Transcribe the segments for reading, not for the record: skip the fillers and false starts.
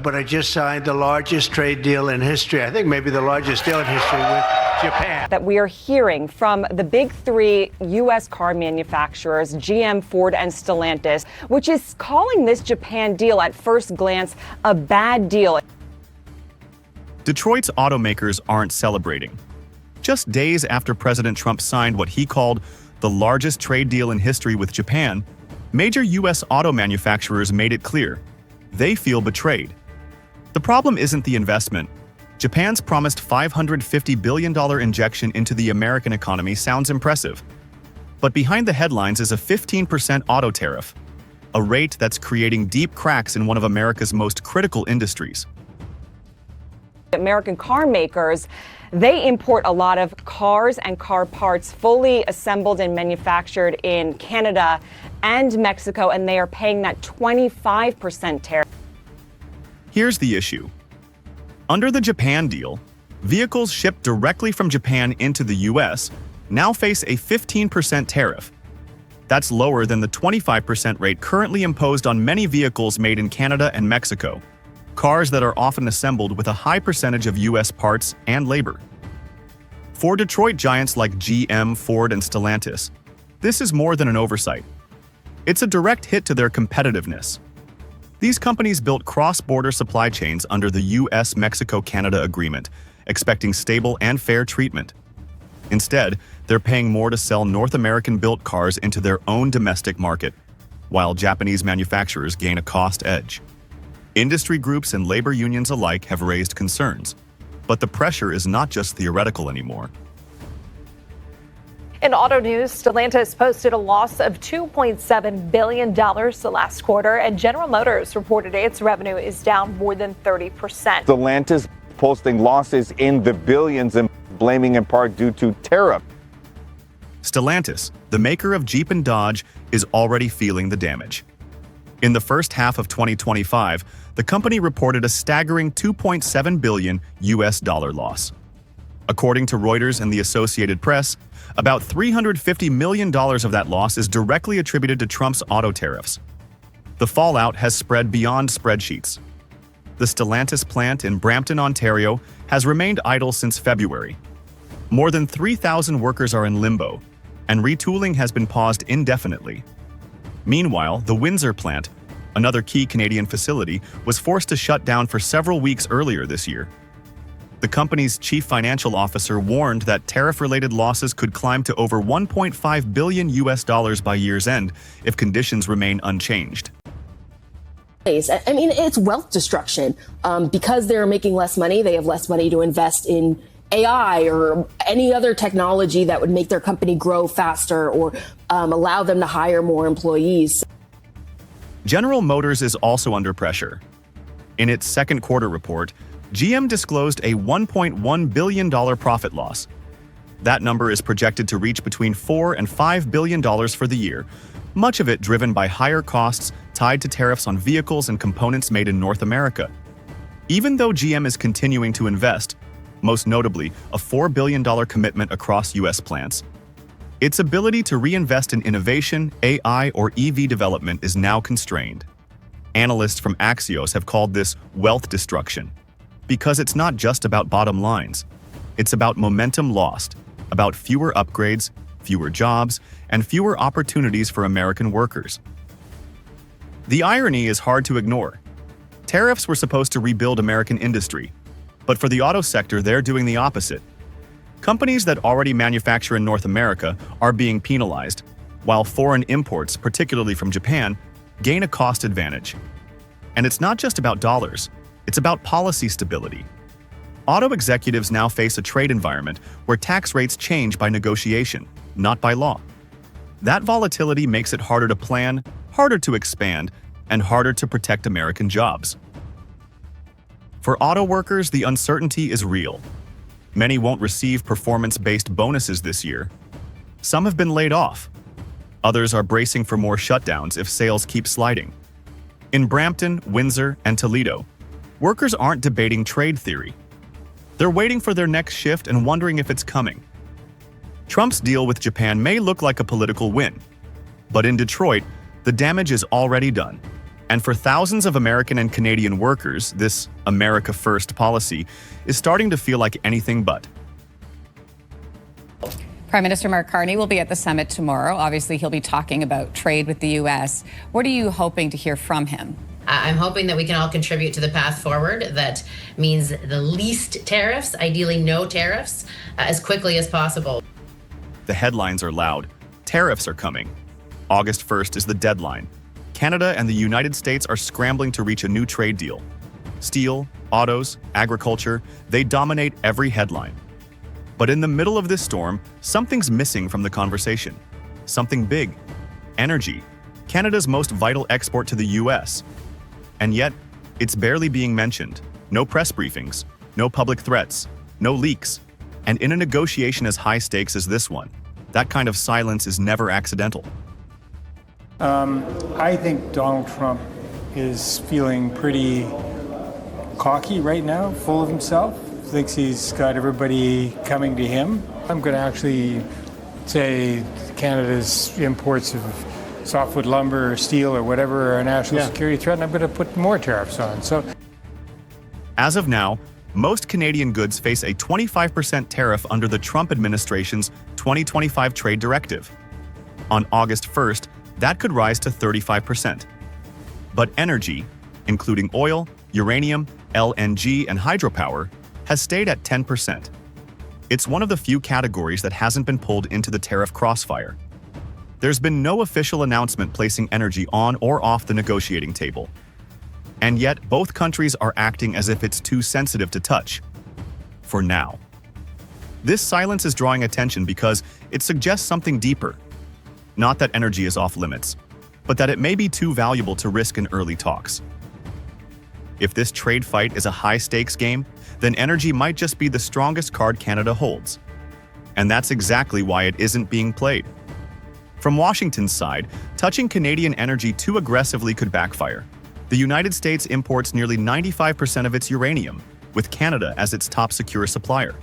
but I just signed the largest trade deal in history. I think maybe the largest deal in history with Japan. That we are hearing from the big three U.S. car manufacturers, GM, Ford, and Stellantis, which is calling this Japan deal at first glance a bad deal. Detroit's automakers aren't celebrating. Just days after President Trump signed what he called the largest trade deal in history with Japan, major U.S. auto manufacturers made it clear they feel betrayed. The problem isn't the investment. Japan's promised $550 billion injection into the American economy sounds impressive. But behind the headlines is a 15% auto tariff, a rate that's creating deep cracks in one of America's most critical industries. American car makers, they import a lot of cars and car parts fully assembled and manufactured in Canada and Mexico, and they are paying that 25% tariff. Here's the issue. Under the Japan deal, vehicles shipped directly from Japan into the U.S. now face a 15% tariff. That's lower than the 25% rate currently imposed on many vehicles made in Canada and Mexico, cars that are often assembled with a high percentage of U.S. parts and labor. For Detroit giants like GM, Ford, and Stellantis, this is more than an oversight. It's a direct hit to their competitiveness. These companies built cross-border supply chains under the U.S.-Mexico-Canada agreement, expecting stable and fair treatment. Instead, they're paying more to sell North American-built cars into their own domestic market, while Japanese manufacturers gain a cost edge. Industry groups and labor unions alike have raised concerns, but the pressure is not just theoretical anymore. In auto news, Stellantis posted a loss of $2.7 billion the last quarter, and General Motors reported its revenue is down more than 30%. Stellantis posting losses in the billions and blaming in part due to tariff. Stellantis, the maker of Jeep and Dodge, is already feeling the damage. In the first half of 2025, the company reported a staggering $2.7 billion loss. According to Reuters and the Associated Press, about $350 million of that loss is directly attributed to Trump's auto tariffs. The fallout has spread beyond spreadsheets. The Stellantis plant in Brampton, Ontario, has remained idle since February. More than 3,000 workers are in limbo, and retooling has been paused indefinitely. Meanwhile, the Windsor plant, another key Canadian facility, was forced to shut down for several weeks earlier this year. The company's chief financial officer warned that tariff-related losses could climb to over $1.5 billion by year's end if conditions remain unchanged. I mean, it's wealth destruction. Because they're making less money, they have less money to invest in AI or any other technology that would make their company grow faster or allow them to hire more employees. General Motors is also under pressure. In its second quarter report, GM disclosed a $1.1 billion profit loss. That number is projected to reach between $4 and $5 billion for the year, much of it driven by higher costs tied to tariffs on vehicles and components made in North America. Even though GM is continuing to invest, most notably a $4 billion commitment across U.S. plants, its ability to reinvest in innovation, AI, or EV development is now constrained. Analysts from Axios have called this wealth destruction, because it's not just about bottom lines. It's about momentum lost, about fewer upgrades, fewer jobs, and fewer opportunities for American workers. The irony is hard to ignore. Tariffs were supposed to rebuild American industry, but for the auto sector, they're doing the opposite. Companies that already manufacture in North America are being penalized, while foreign imports, particularly from Japan, gain a cost advantage. And it's not just about dollars. It's about policy stability. Auto executives now face a trade environment where tax rates change by negotiation, not by law. That volatility makes it harder to plan, harder to expand, and harder to protect American jobs. For auto workers, the uncertainty is real. Many won't receive performance-based bonuses this year. Some have been laid off. Others are bracing for more shutdowns if sales keep sliding. In Brampton, Windsor, and Toledo, workers aren't debating trade theory. They're waiting for their next shift and wondering if it's coming. Trump's deal with Japan may look like a political win, but in Detroit, the damage is already done. And for thousands of American and Canadian workers, this America First policy is starting to feel like anything but. Prime Minister Mark Carney will be at the summit tomorrow. Obviously, he'll be talking about trade with the U.S. What are you hoping to hear from him? I'm hoping that we can all contribute to the path forward that means the least tariffs, ideally no tariffs, as quickly as possible. The headlines are loud. Tariffs are coming. August 1st is the deadline. Canada and the United States are scrambling to reach a new trade deal. Steel, autos, agriculture, they dominate every headline. But in the middle of this storm, something's missing from the conversation. Something big. Energy. Canada's most vital export to the US. And yet, it's barely being mentioned. No press briefings, no public threats, no leaks. And in a negotiation as high stakes as this one, that kind of silence is never accidental. I think Donald Trump is feeling pretty cocky right now, full of himself. Thinks he's got everybody coming to him. I'm going to actually say Canada's imports of softwood lumber or steel or whatever are a national security threat, and I'm going to put more tariffs on. So, as of now, most Canadian goods face a 25% tariff under the Trump administration's 2025 trade directive. On August 1st, that could rise to 35%. But energy, including oil, uranium, LNG, and hydropower, has stayed at 10%. It's one of the few categories that hasn't been pulled into the tariff crossfire. There's been no official announcement placing energy on or off the negotiating table. And yet, both countries are acting as if it's too sensitive to touch. For now. This silence is drawing attention because it suggests something deeper. Not that energy is off limits, but that it may be too valuable to risk in early talks. If this trade fight is a high-stakes game, then energy might just be the strongest card Canada holds. And that's exactly why it isn't being played. From Washington's side, touching Canadian energy too aggressively could backfire. The United States imports nearly 95% of its uranium, with Canada as its top secure supplier.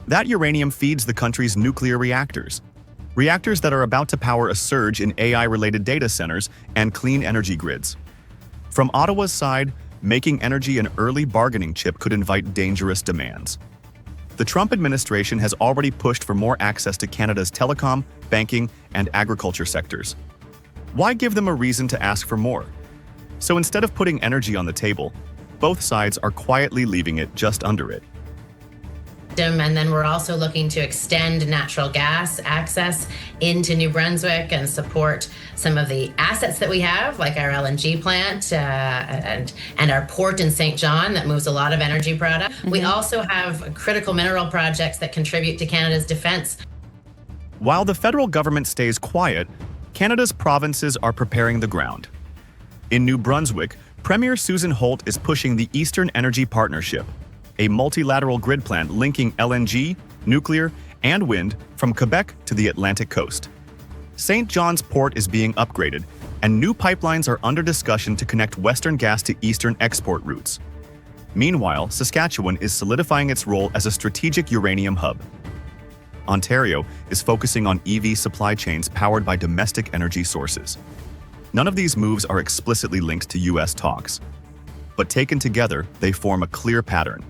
That uranium feeds the country's nuclear reactors that are about to power a surge in AI-related data centers and clean energy grids. From Ottawa's side, making energy an early bargaining chip could invite dangerous demands. The Trump administration has already pushed for more access to Canada's telecom, banking, and agriculture sectors. Why give them a reason to ask for more? So instead of putting energy on the table, both sides are quietly leaving it just under it. And then we're also looking to extend natural gas access into New Brunswick and support some of the assets that we have, like our LNG plant and our port in St. John that moves a lot of energy product. We also have critical mineral projects that contribute to Canada's defense. While the federal government stays quiet, Canada's provinces are preparing the ground. In New Brunswick, Premier Susan Holt is pushing the Eastern Energy Partnership, a multilateral grid plant linking LNG, nuclear, and wind from Quebec to the Atlantic coast. St. John's Port is being upgraded, and new pipelines are under discussion to connect Western gas to Eastern export routes. Meanwhile, Saskatchewan is solidifying its role as a strategic uranium hub. Ontario is focusing on EV supply chains powered by domestic energy sources. None of these moves are explicitly linked to U.S. talks. But taken together, they form a clear pattern.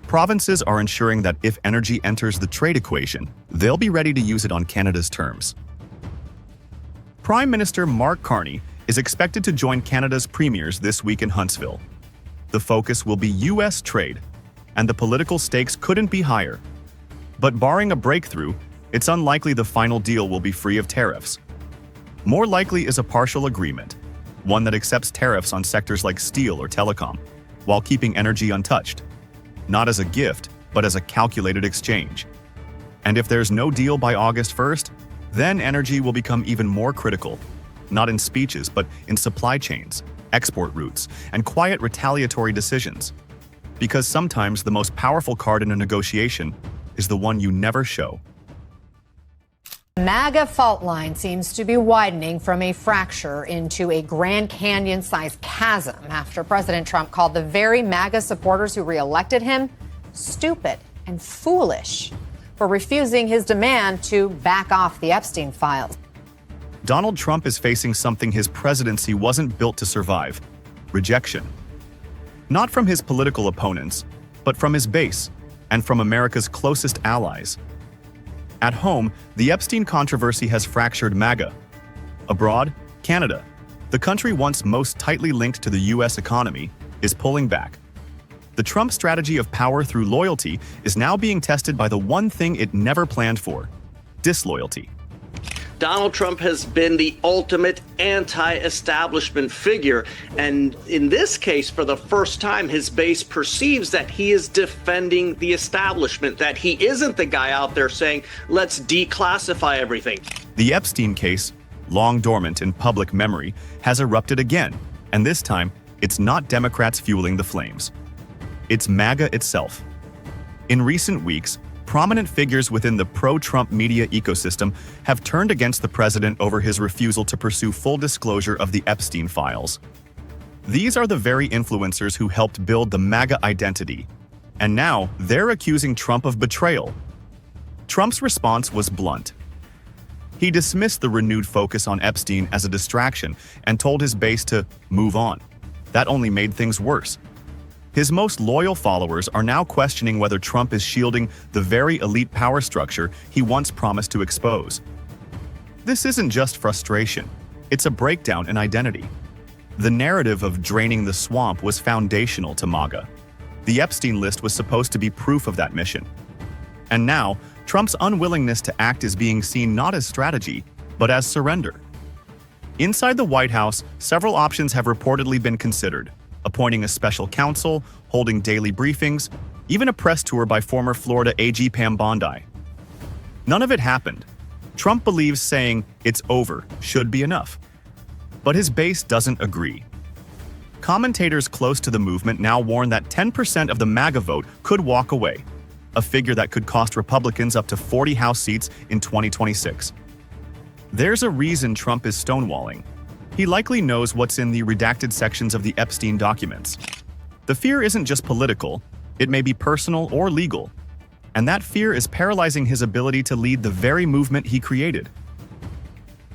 Provinces are ensuring that if energy enters the trade equation, they'll be ready to use it on Canada's terms. Prime Minister Mark Carney is expected to join Canada's premiers this week in Huntsville. The focus will be U.S. trade, and the political stakes couldn't be higher. But barring a breakthrough, it's unlikely the final deal will be free of tariffs. More likely is a partial agreement, one that accepts tariffs on sectors like steel or telecom, while keeping energy untouched. Not as a gift, but as a calculated exchange. And if there's no deal by August 1st, then energy will become even more critical, not in speeches, but in supply chains, export routes, and quiet retaliatory decisions. Because sometimes the most powerful card in a negotiation is the one you never show. MAGA fault line seems to be widening from a fracture into a Grand Canyon-sized chasm after President Trump called the very MAGA supporters who re-elected him stupid and foolish for refusing his demand to back off the Epstein files. Donald Trump is facing something his presidency wasn't built to survive: rejection. Not from his political opponents, but from his base and from America's closest allies. At home, the Epstein controversy has fractured MAGA. Abroad, Canada, the country once most tightly linked to the U.S. economy, is pulling back. The Trump strategy of power through loyalty is now being tested by the one thing it never planned for: disloyalty. Donald Trump has been the ultimate anti-establishment figure, and in this case, for the first time, his base perceives that he is defending the establishment, that he isn't the guy out there saying, let's declassify everything. The Epstein case, long dormant in public memory, has erupted again, and this time, it's not Democrats fueling the flames. It's MAGA itself. In recent weeks, prominent figures within the pro-Trump media ecosystem have turned against the president over his refusal to pursue full disclosure of the Epstein files. These are the very influencers who helped build the MAGA identity, and now they're accusing Trump of betrayal. Trump's response was blunt. He dismissed the renewed focus on Epstein as a distraction and told his base to move on. That only made things worse. His most loyal followers are now questioning whether Trump is shielding the very elite power structure he once promised to expose. This isn't just frustration, it's a breakdown in identity. The narrative of draining the swamp was foundational to MAGA. The Epstein list was supposed to be proof of that mission. And now, Trump's unwillingness to act is being seen not as strategy, but as surrender. Inside the White House, several options have reportedly been considered: appointing a special counsel, holding daily briefings, even a press tour by former Florida AG Pam Bondi. None of it happened. Trump believes saying it's over should be enough. But his base doesn't agree. Commentators close to the movement now warn that 10% of the MAGA vote could walk away, a figure that could cost Republicans up to 40 House seats in 2026. There's a reason Trump is stonewalling. He likely knows what's in the redacted sections of the Epstein documents. The fear isn't just political, it may be personal or legal. And that fear is paralyzing his ability to lead the very movement he created.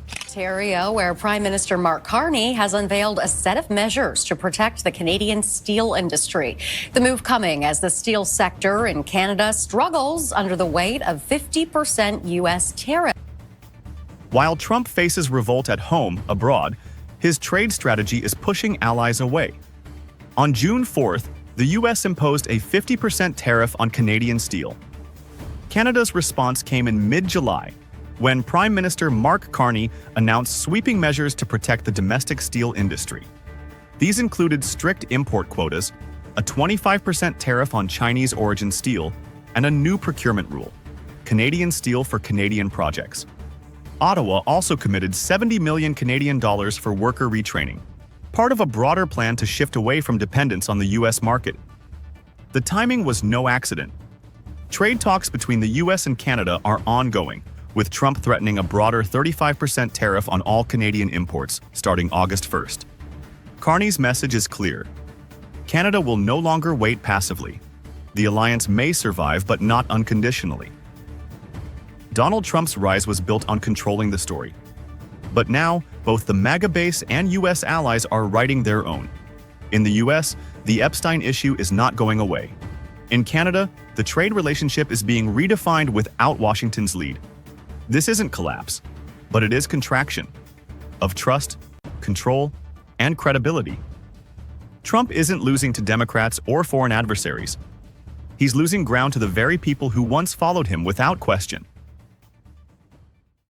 Ontario, where Prime Minister Mark Carney has unveiled a set of measures to protect the Canadian steel industry. The move coming as the steel sector in Canada struggles under the weight of 50% U.S. tariffs. While Trump faces revolt at home, abroad, his trade strategy is pushing allies away. On June 4th, the U.S. imposed a 50% tariff on Canadian steel. Canada's response came in mid-July, when Prime Minister Mark Carney announced sweeping measures to protect the domestic steel industry. These included strict import quotas, a 25% tariff on Chinese-origin steel, and a new procurement rule: Canadian steel for Canadian projects. Ottawa also committed 70 million Canadian dollars for worker retraining, part of a broader plan to shift away from dependence on the U.S. market. The timing was no accident. Trade talks between the U.S. and Canada are ongoing, with Trump threatening a broader 35% tariff on all Canadian imports starting August 1st. Carney's message is clear. Canada will no longer wait passively. The alliance may survive, but not unconditionally. Donald Trump's rise was built on controlling the story. But now, both the MAGA base and U.S. allies are writing their own. In the U.S., the Epstein issue is not going away. In Canada, the trade relationship is being redefined without Washington's lead. This isn't collapse, but it is contraction of trust, control, and credibility. Trump isn't losing to Democrats or foreign adversaries. He's losing ground to the very people who once followed him without question.